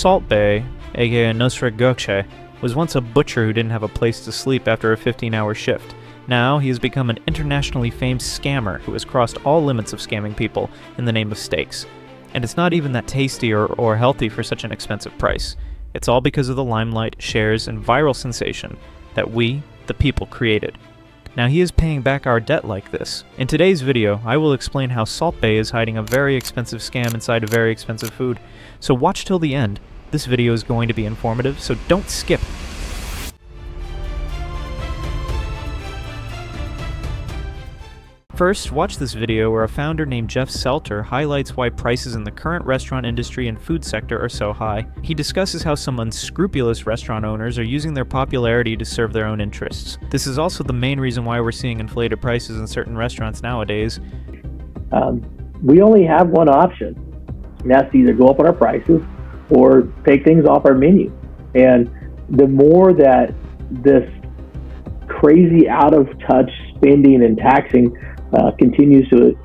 Salt Bae, aka Nosra Gökçe, was once a butcher who didn't have a place to sleep after a 15-hour shift. Now he has become an internationally famed scammer who has crossed all limits of scamming people in the name of steaks. And it's not even that tasty or healthy for such an expensive price. It's all because of the limelight, shares, and viral sensation that we, the people, created. Now he is paying back our debt like this. In today's video, I will explain how Salt Bae is hiding a very expensive scam inside a very expensive food. So watch till the end. This video is going to be informative, so don't skip. First, watch this video where a founder named Jeff Selter highlights why prices in the current restaurant industry and food sector are so high. He discusses how some unscrupulous restaurant owners are using their popularity to serve their own interests. This is also the main reason why we're seeing inflated prices in certain restaurants nowadays. We only have one option, and that's to either go up on our prices or take things off our menu. And the more that this crazy out-of-touch spending and taxing continues to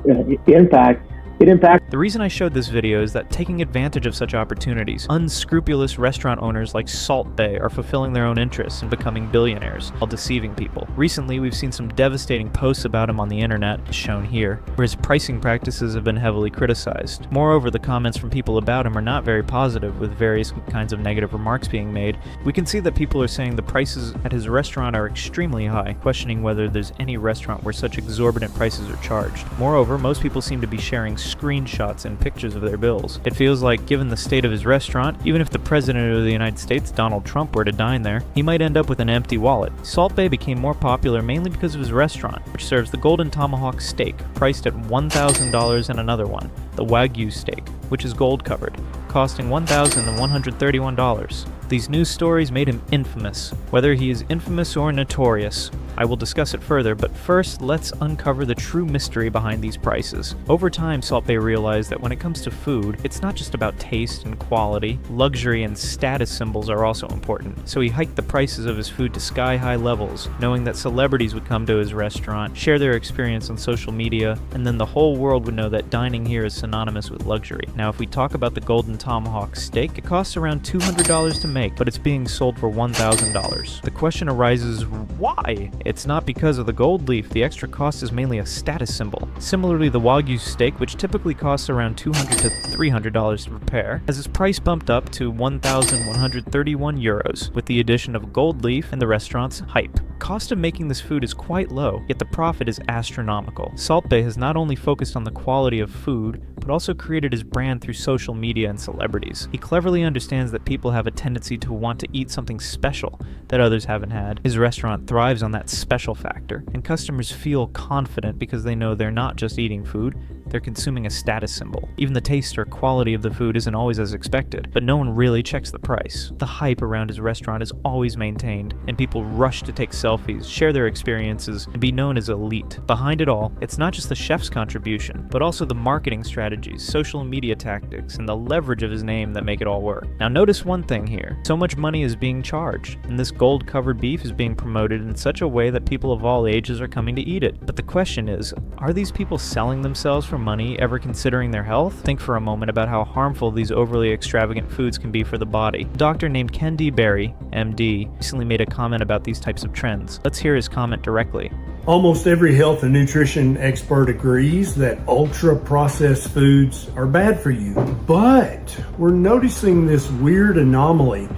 impact. The reason I showed this video is that taking advantage of such opportunities, unscrupulous restaurant owners like Salt Bae are fulfilling their own interests and becoming billionaires while deceiving people. Recently, we've seen some devastating posts about him on the internet, shown here, where his pricing practices have been heavily criticized. Moreover, the comments from people about him are not very positive, with various kinds of negative remarks being made. We can see that people are saying the prices at his restaurant are extremely high, questioning whether there's any restaurant where such exorbitant prices are charged. Moreover, most people seem to be sharing screenshots and pictures of their bills. It feels like, given the state of his restaurant, even if the President of the United States, Donald Trump, were to dine there, he might end up with an empty wallet. Salt Bae became more popular mainly because of his restaurant, which serves the Golden Tomahawk steak, priced at $1,000, and another one, the Wagyu steak, which is gold-covered, costing $1,131. These news stories made him infamous. Whether he is infamous or notorious, I will discuss it further, but first, let's uncover the true mystery behind these prices. Over time, Salt Bae realized that when it comes to food, it's not just about taste and quality. Luxury and status symbols are also important. So he hiked the prices of his food to sky-high levels, knowing that celebrities would come to his restaurant, share their experience on social media, and then the whole world would know that dining here is synonymous with luxury. Now, if we talk about the Golden Tomahawk steak, it costs around $200 to make, but it's being sold for $1,000. The question arises, why? It's not because of the gold leaf. The extra cost is mainly a status symbol. Similarly, the Wagyu steak, which typically costs around $200 to $300 to prepare, has its price bumped up to €1,131 with the addition of gold leaf and the restaurant's hype. Cost of making this food is quite low, yet the profit is astronomical. Salt Bae has not only focused on the quality of food, but also created his brand through social media and celebrities. He cleverly understands that people have a tendency to want to eat something special that others haven't had. His restaurant thrives on that special factor, and customers feel confident because they know they're not just eating food, they're consuming a status symbol. Even the taste or quality of the food isn't always as expected, but no one really checks the price. The hype around his restaurant is always maintained, and people rush to take selfies, share their experiences, and be known as elite. Behind it all, it's not just the chef's contribution, but also the marketing strategies, social media tactics, and the leverage of his name that make it all work. Now notice one thing here. So much money is being charged, and this gold-covered beef is being promoted in such a way that people of all ages are coming to eat it. But the question is, are these people selling themselves for money, ever considering their health? Think for a moment about how harmful these overly extravagant foods can be for the body. A doctor named Ken D. Berry, MD, recently made a comment about these types of trends. Let's hear his comment directly. Almost every health and nutrition expert agrees that ultra-processed foods are bad for you, but we're noticing this weird anomaly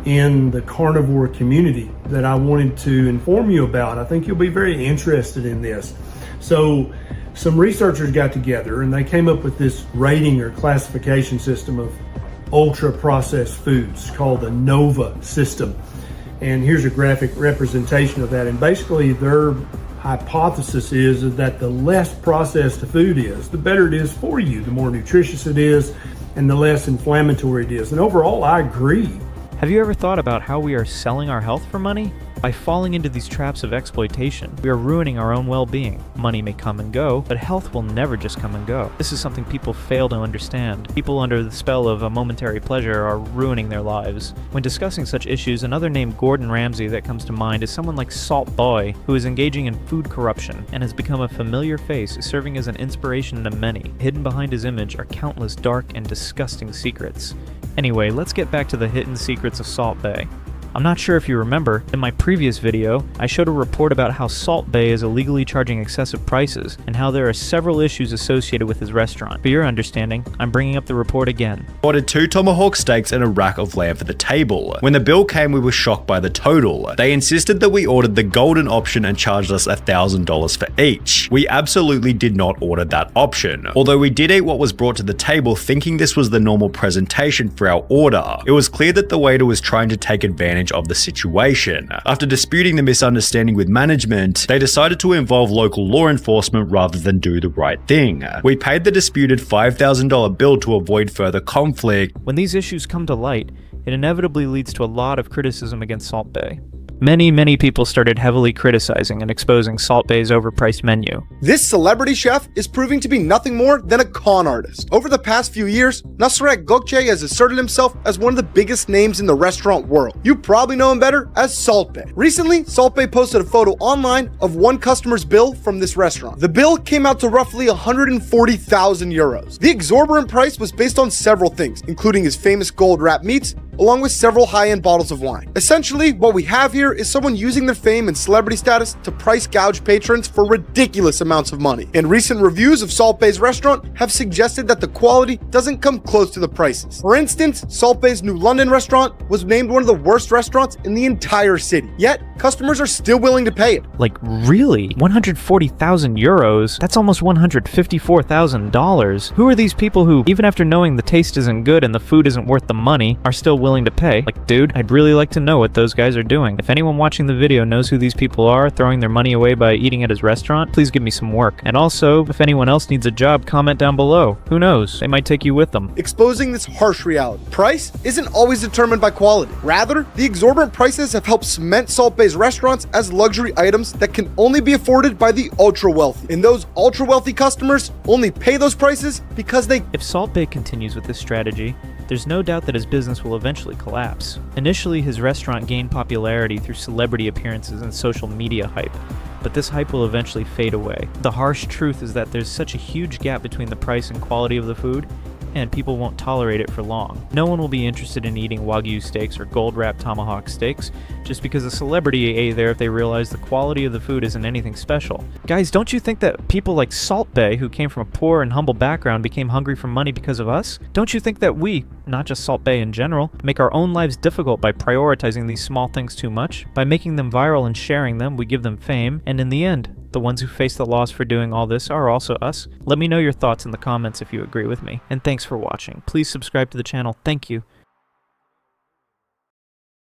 in the carnivore community that I wanted to inform you about. I think you'll be very interested in this. So some researchers got together and they came up with this rating or classification system of ultra-processed foods called the NOVA system. And here's a graphic representation of that. And basically their hypothesis is that the less processed the food is, the better it is for you, the more nutritious it is, and the less inflammatory it is. And overall, I agree. Have you ever thought about how we are selling our health for money? By falling into these traps of exploitation, we are ruining our own well-being. Money may come and go, but health will never just come and go. This is something people fail to understand. People under the spell of a momentary pleasure are ruining their lives. When discussing such issues, another name Gordon Ramsay that comes to mind is someone like Salt Bae, who is engaging in food corruption and has become a familiar face, serving as an inspiration to many. Hidden behind his image are countless dark and disgusting secrets. Anyway, let's get back to the hidden secrets of Salt Bae. I'm not sure if you remember, in my previous video, I showed a report about how Salt Bae is illegally charging excessive prices, and how there are several issues associated with his restaurant. For your understanding, I'm bringing up the report again. Ordered 2 tomahawk steaks and a rack of lamb for the table. When the bill came, we were shocked by the total. They insisted that we ordered the golden option and charged us $1,000 for each. We absolutely did not order that option. Although we did eat what was brought to the table thinking this was the normal presentation for our order, it was clear that the waiter was trying to take advantage of the situation. After disputing the misunderstanding with management, they decided to involve local law enforcement rather than do the right thing. We paid the disputed $5,000 bill to avoid further conflict. When these issues come to light, it inevitably leads to a lot of criticism against Salt Bae. Many people started heavily criticizing and exposing Salt Bae's overpriced menu. This celebrity chef is proving to be nothing more than a con artist. Over the past few years, Nusrat Gökçe has asserted himself as one of the biggest names in the restaurant world. You probably know him better as Salt Bae. Recently, Salt Bae posted a photo online of one customer's bill from this restaurant. The bill came out to roughly 140,000 euros. The exorbitant price was based on several things, including his famous gold wrapped meats, along with several high-end bottles of wine. Essentially, what we have here is someone using their fame and celebrity status to price gouge patrons for ridiculous amounts of money. And recent reviews of Salt Bae's restaurant have suggested that the quality doesn't come close to the prices. For instance, Salt Bae's new London restaurant was named one of the worst restaurants in the entire city. Yet, customers are still willing to pay it. Like, really? 140,000 euros? That's almost $154,000. Who are these people who, even after knowing the taste isn't good and the food isn't worth the money, are still willing to pay? Like, dude, I'd really like to know what those guys are doing. If anyone watching the video knows who these people are throwing their money away by eating at his restaurant, please give me some work. And also, if anyone else needs a job, comment down below. Who knows? They might take you with them. Exposing this harsh reality. Price isn't always determined by quality. Rather, the exorbitant prices have helped cement Salt Bae's restaurants as luxury items that can only be afforded by the ultra-wealthy. And those ultra-wealthy customers only pay those prices because they... If Salt Bae continues with this strategy, there's no doubt that his business will eventually collapse. Initially, his restaurant gained popularity through celebrity appearances and social media hype, but this hype will eventually fade away. The harsh truth is that there's such a huge gap between the price and quality of the food, and people won't tolerate it for long. No one will be interested in eating Wagyu steaks or gold-wrapped tomahawk steaks just because a celebrity ate there if they realize the quality of the food isn't anything special. Guys, don't you think that people like Salt Bae, who came from a poor and humble background, became hungry for money because of us? Don't you think that we, not just Salt Bae in general, make our own lives difficult by prioritizing these small things too much? By making them viral and sharing them, we give them fame, and in the end, the ones who face the loss for doing all this are also us. Let me know your thoughts in the comments if you agree with me, and thanks for watching. Please subscribe to the channel. Thank you.